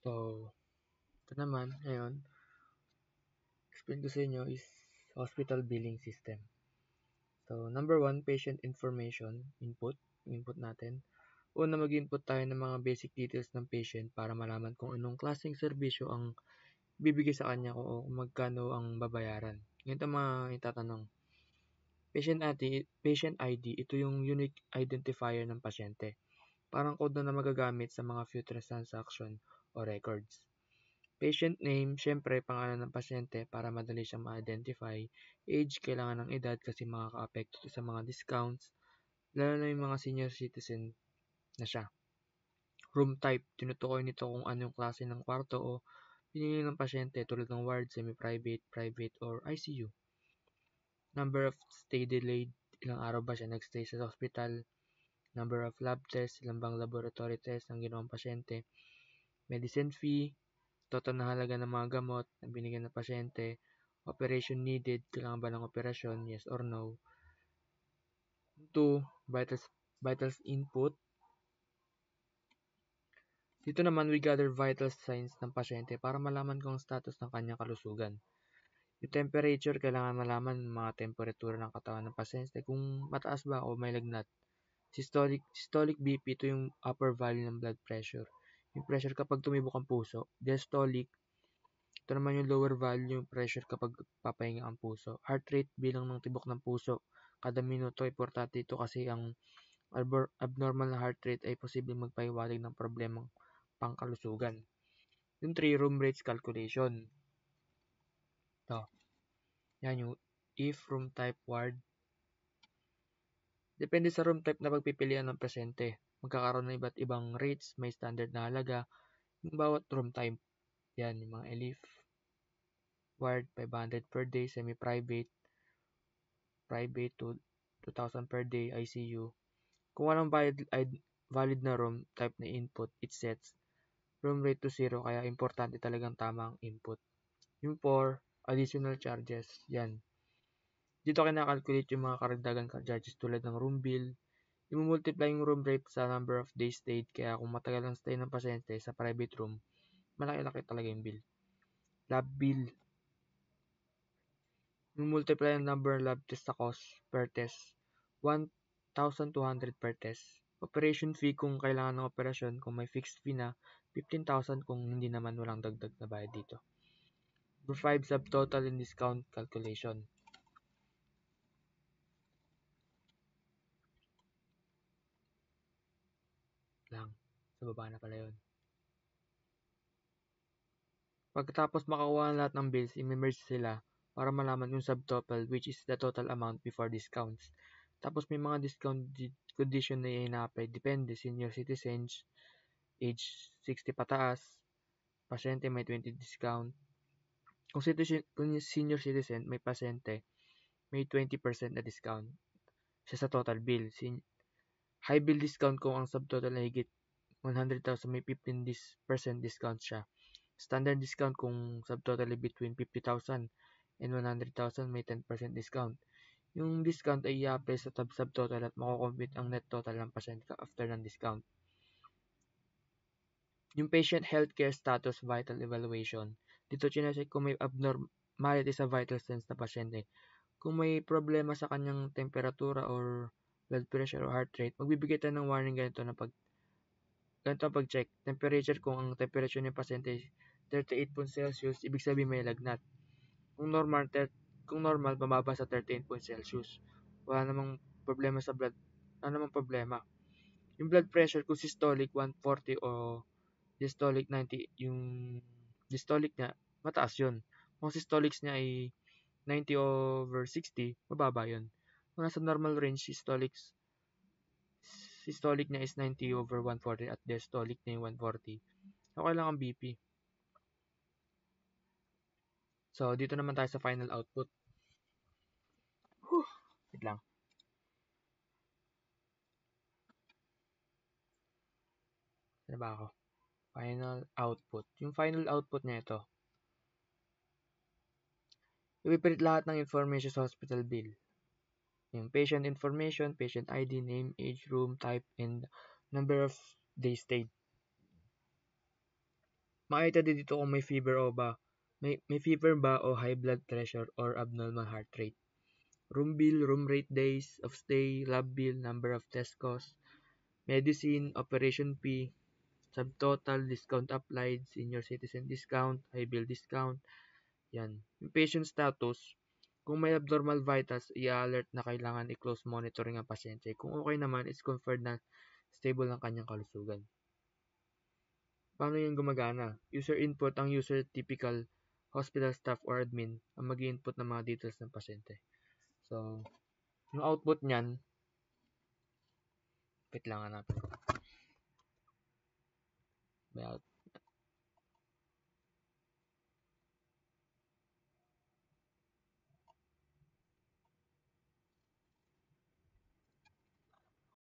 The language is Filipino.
So, ito naman, ngayon, explain ko sa inyo is hospital billing system. So, number one, patient information input natin. Una, mag-input tayo ng mga basic details ng patient para malaman kung anong klaseng serbisyo ang bibigay sa kanya o kung magkano ang babayaran. Ganito mga itatanong. Patient ID, ito yung unique identifier ng pasyente. Parang code na magagamit sa mga future transaction o records. Patient name, syempre pangalan ng pasyente para madali siyang ma-identify. Age, kailangan ng edad kasi makaka-apekto sa mga discounts, lalo na yung mga senior citizen na siya. Room type, tinutukoy nito kung anong klase ng kwarto o pinili ng pasyente tulad ng ward, semi-private, private, or ICU. Number of stay delayed, ilang araw ba siya nagstay sa hospital. Number of lab tests, ilang bang laboratory test ang ginawang pasyente. Medicine fee, total na halaga ng mga gamot na binigyan ng pasyente. Operation needed, kailangan ba ng operasyon, yes or no. 2. Vitals input. Dito naman, we gather vital signs ng pasyente para malaman kung ang status ng kanyang kalusugan. Yung temperature, kailangan malaman mga temperatura ng katawan ng pasyente kung mataas ba o may lagnat. Systolic BP, ito yung upper value ng blood pressure. Yung pressure kapag tumibok ang puso. Diastolic, ito naman yung lower value yung pressure kapag papahinga ang puso. Heart rate, bilang ng tibok ng puso. Kada minuto, importante ito kasi ang abnormal na heart rate ay posibleng magpahiwatig ng problemang pangkalusugan. Yung 3, room rates calculation. Ito. Yan yung if room type ward. Depende sa room type na pagpipilian ng pasyente. Magkakaroon ng iba't ibang rates, may standard na halaga yung bawat room type. Yan, yung mga ELIF, ward, 500 per day, semi-private, private to 2,000 per day, ICU. Kung anong valid na room type na input, it sets room rate to 0, kaya importante talagang tamang input. Yung 4, additional charges. Yan. Dito kinakalculate yung mga karagdagan charges tulad ng room bill. I-multiply yung room rate sa number of days stayed, kaya kung matagal ang stay ng pasyente sa private room, malaki-laki talaga yung bill. Lab bill. I-multiply ang number of lab test sa cost per test. 1,200 per test. Operation fee kung kailangan ng operasyon, kung may fixed fee na, 15,000 kung hindi naman, walang dagdag na bayad dito. Number 5, subtotal and discount calculation. Lang. Sa baba na pala yun. Pagkatapos makakuha ng lahat ng bills, i-merge sila para malaman yung subtotal, which is the total amount before discounts. Tapos may mga discount condition na i-apply. Depende, senior citizens, age 60 pataas, pasyente may 20 discount. Kung senior citizen, may pasyente, may 20% na discount siya sa total bill. High bill discount kung ang subtotal ay higit 100,000, may 15% discount siya. Standard discount kung subtotal ay between 50,000 and 100,000, may 10% discount. Yung discount ay i-apply sa subtotal at makukompute ang net total ng pasyente after ng discount. Yung patient healthcare status vital evaluation. Dito chinecheck kung may abnormality sa vital signs na pasyente. Kung may problema sa kanyang temperatura or blood pressure or heart rate, magbibigay tayo ng warning ganito ang pag-check. Temperature, kung ang temperature ng pasyente ay 38°C, ibig sabihin may lagnat. Kung normal, mababa sa 38°C. Wala namang problema sa blood. Wala namang problema. Yung blood pressure, kung systolic 140 o diastolic 90, yung diastolic niya, mataas yun. Kung systolics niya ay 90/60, mababa yun. Kung nasa normal range, systolic niya is 90/140 at diastolic niya yung 140. Okay lang ang BP. So, dito naman tayo sa final output. Wait lang. Ano ba ako? Final output. Yung final output niya ito. Ipipilit lahat ng information sa hospital bill. Yung patient information, patient ID, name, age, room type, and number of days stayed. Makita din dito kung may fever ba o high blood pressure or abnormal heart rate. Room bill, room rate, days of stay, lab bill, number of test costs, medicine, operation fee, subtotal, discount applied, senior citizen discount, high bill discount. Yan. Yung patient status, kung may abnormal vitals, i-alert na kailangan i-close monitoring ang pasyente. Kung okay naman, it's confirmed na stable ang kanyang kalusugan. Paano yung gumagana? User input, ang user typical hospital staff or admin ang mag-input ng mga details ng pasyente. So, yung output niyan, wait lang hanapin ko. May